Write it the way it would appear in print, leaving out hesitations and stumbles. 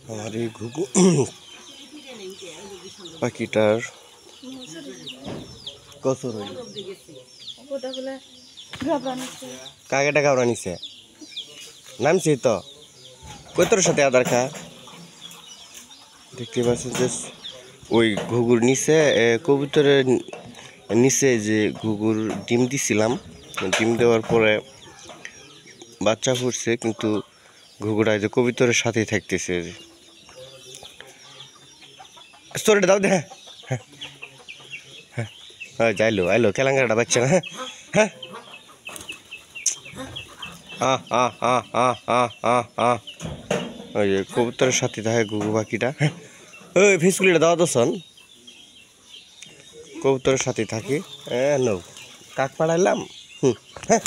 আমার এই ঘুঘু পাখিটার কসর হইল কাকেটা কামড়া নিছে নামছি তো কই তোর সাথে আধার খা দেখতে পাচ্ছেন যে ওই ঘুঘুর নিচে কবুতরের নিচে যে ঘুঘুর ডিম দিছিলাম ডিম দেওয়ার পরে বাচ্চা ফুটছে কিন্তু ঘুঘুরা যে কবুতরের সাথেই থাকতেছে স্টোরিটা দাও দে হ্যাঁ হ্যাঁ যাইলো আইলো কেলাঙ্গাটা বাচ্চা না হ্যাঁ ওই যে কবুতরের সাথে থাকে ঘুঘু পাখিটা ওই ফিসকুলিটা দাও তো শোন কবুতরের সাথে থাকি নো কাক পাড়াইলাম হ্যাঁ